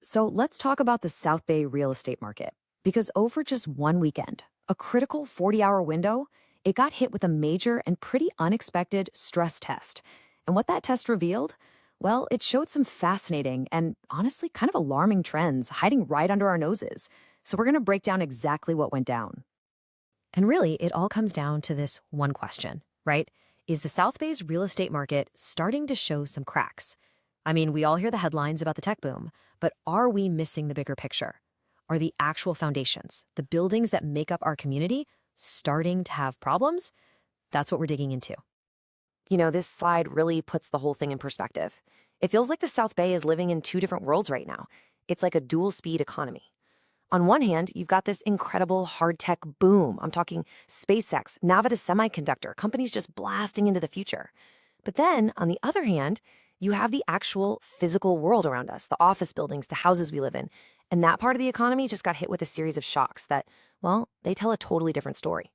So let's talk about the South Bay real estate market. Because over just one weekend, a critical 40-hour window, it got hit with a major and pretty unexpected stress test. And what that test revealed? Well, it showed some fascinating and honestly kind of alarming trends hiding right under our noses. So we're going to break down exactly what went down. And really, it all comes down to this one question, right? Is the South Bay's real estate market starting to show some cracks? I mean, we all hear the headlines about the tech boom, but are we missing the bigger picture? Are the actual foundations, the buildings that make up our community, starting to have problems? That's what we're digging into. This slide really puts the whole thing in perspective. It feels like the South Bay is living in two different worlds right now. It's like a dual-speed economy. On one hand, you've got this incredible hard tech boom. I'm talking SpaceX, Navida Semiconductor, companies just blasting into the future. But then, on the other hand, you have the actual physical world around us, the office buildings, the houses we live in. And that part of the economy just got hit with a series of shocks that, well, they tell a totally different story.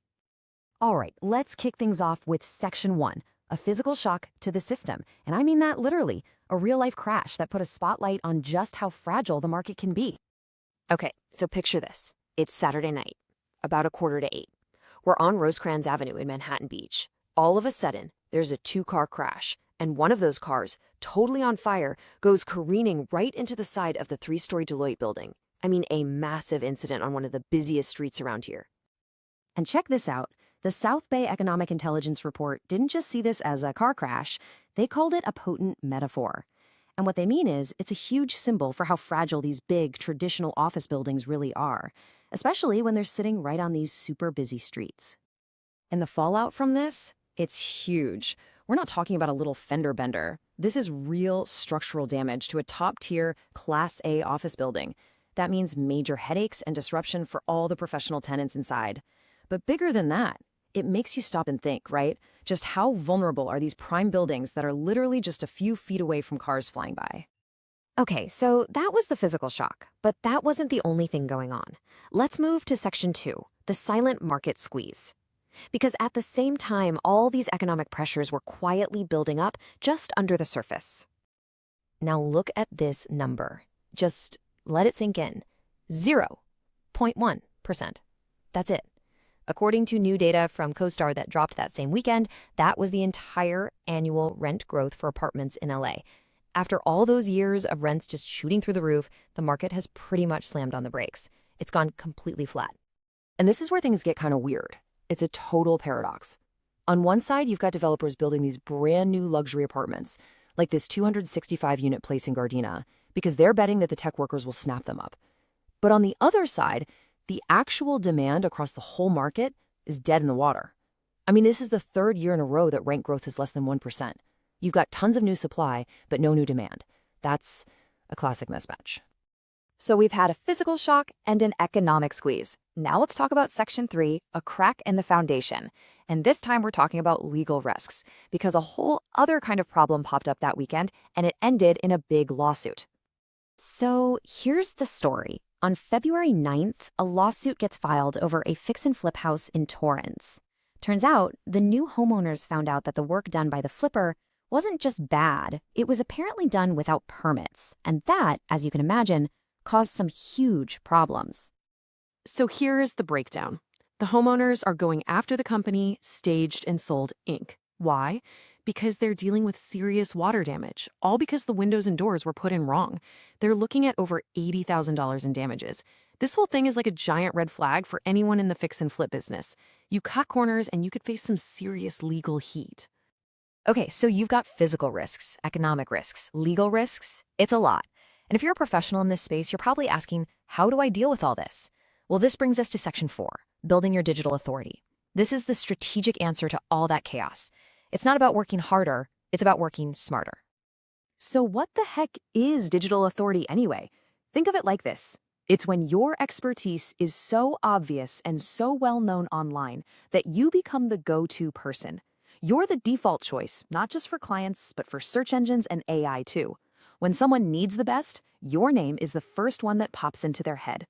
All right, let's kick things off with Section 1, a physical shock to the system. And I mean that literally, a real-life crash that put a spotlight on just how fragile the market can be. Okay, so picture this. It's Saturday night, about 7:45. We're on Rosecrans Avenue in Manhattan Beach. All of a sudden, there's a two-car crash, and one of those cars, totally on fire, goes careening right into the side of the three-story Deloitte building. I mean, a massive incident on one of the busiest streets around here. And check this out. The South Bay Economic Intelligence Report didn't just see this as a car crash. They called it a potent metaphor. And what they mean is, it's a huge symbol for how fragile these big, traditional office buildings really are, especially when they're sitting right on these super busy streets. And the fallout from this? It's huge. We're not talking about a little fender bender. This is real structural damage to a top-tier Class A office building. That means major headaches and disruption for all the professional tenants inside. But bigger than that, it makes you stop and think, right? Just how vulnerable are these prime buildings that are literally just a few feet away from cars flying by? Okay, so that was the physical shock, but that wasn't the only thing going on. Let's move to Section 2, the silent market squeeze. Because at the same time, all these economic pressures were quietly building up just under the surface. Now look at this number. Just let it sink in. 0.1%. That's it. According to new data from CoStar that dropped that same weekend, that was the entire annual rent growth for apartments in LA. After all those years of rents just shooting through the roof, the market has pretty much slammed on the brakes. It's gone completely flat. And this is where things get kind of weird. It's a total paradox. On one side, you've got developers building these brand new luxury apartments, like this 265-unit place in Gardena, because they're betting that the tech workers will snap them up. But on the other side, the actual demand across the whole market is dead in the water. I mean, this is the third year in a row that rent growth is less than 1%. You've got tons of new supply, but no new demand. That's a classic mismatch. So we've had a physical shock and an economic squeeze. Now let's talk about Section 3, a crack in the foundation. And this time we're talking about legal risks, because a whole other kind of problem popped up that weekend, and it ended in a big lawsuit. So here's the story. On February 9th, a lawsuit gets filed over a fix-and-flip house in Torrance. Turns out, the new homeowners found out that the work done by the flipper wasn't just bad, it was apparently done without permits. And that, as you can imagine, caused some huge problems. So here's the breakdown. The homeowners are going after the company Staged and Sold Inc. Why? Because they're dealing with serious water damage, all because the windows and doors were put in wrong. They're looking at over $80,000 in damages. This whole thing is like a giant red flag for anyone in the fix and flip business. You cut corners and you could face some serious legal heat. Okay, so you've got physical risks, economic risks, legal risks. It's a lot. And if you're a professional in this space, you're probably asking, how do I deal with all this? Well, this brings us to Section 4, building your digital authority. This is the strategic answer to all that chaos. It's not about working harder, it's about working smarter. So what the heck is digital authority anyway? Think of it like this. It's when your expertise is so obvious and so well known online that you become the go-to person. You're the default choice, not just for clients, but for search engines and AI too. When someone needs the best, your name is the first one that pops into their head.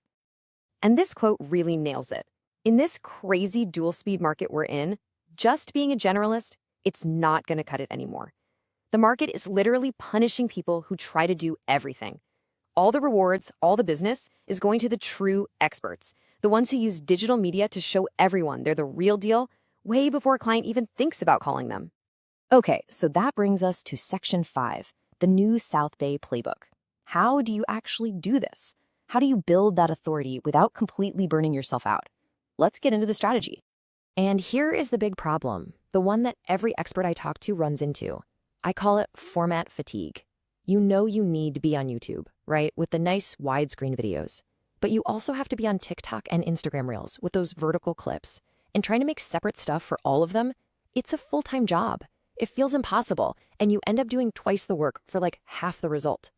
And this quote really nails it. In this crazy dual-speed market we're in, just being a generalist, it's not going to cut it anymore. The market is literally punishing people who try to do everything. All the rewards, all the business is going to the true experts, the ones who use digital media to show everyone they're the real deal way before a client even thinks about calling them. Okay, so that brings us to Section 5, the new South Bay playbook. How do you actually do this? How do you build that authority without completely burning yourself out? Let's get into the strategy. And here is the big problem, the one that every expert I talk to runs into. I call it format fatigue. You know you need to be on YouTube, right, with the nice widescreen videos. But you also have to be on TikTok and Instagram Reels with those vertical clips. And trying to make separate stuff for all of them, it's a full-time job. It feels impossible, and you end up doing twice the work for like half the result.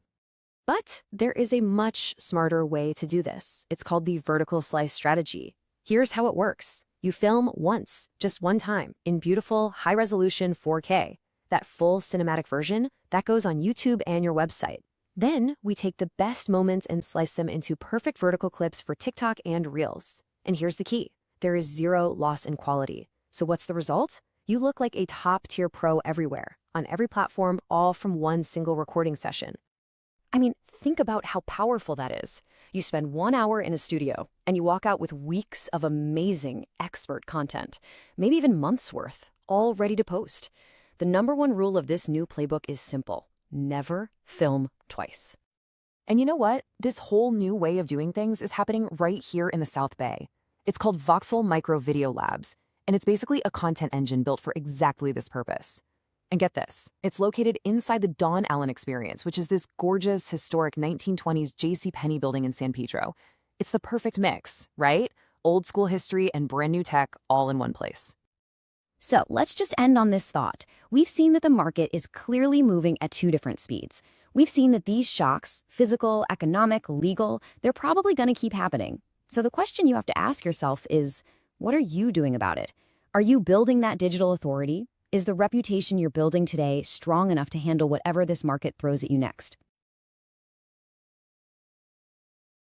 But there is a much smarter way to do this. It's called the vertical slice strategy. Here's how it works. You film once, just one time, in beautiful, high-resolution 4K. That full cinematic version, that goes on YouTube and your website. Then we take the best moments and slice them into perfect vertical clips for TikTok and Reels. And here's the key. There is zero loss in quality. So what's the result? You look like a top-tier pro everywhere, on every platform, all from one single recording session. I mean, think about how powerful that is. You spend 1 hour in a studio, and you walk out with weeks of amazing expert content, maybe even months' worth, all ready to post. The #1 rule of this new playbook is simple. Never film twice. And you know what? This whole new way of doing things is happening right here in the South Bay. It's called Voxel Micro Video Labs, and it's basically a content engine built for exactly this purpose. And get this, it's located inside the Donn Allan experience, which is this gorgeous, historic 1920s JCPenney building in San Pedro. It's the perfect mix, right? Old school history and brand new tech all in one place. So let's just end on this thought. We've seen that the market is clearly moving at two different speeds. We've seen that these shocks, physical, economic, legal, they're probably going to keep happening. So the question you have to ask yourself is, what are you doing about it? Are you building that digital authority? Is the reputation you're building today strong enough to handle whatever this market throws at you next?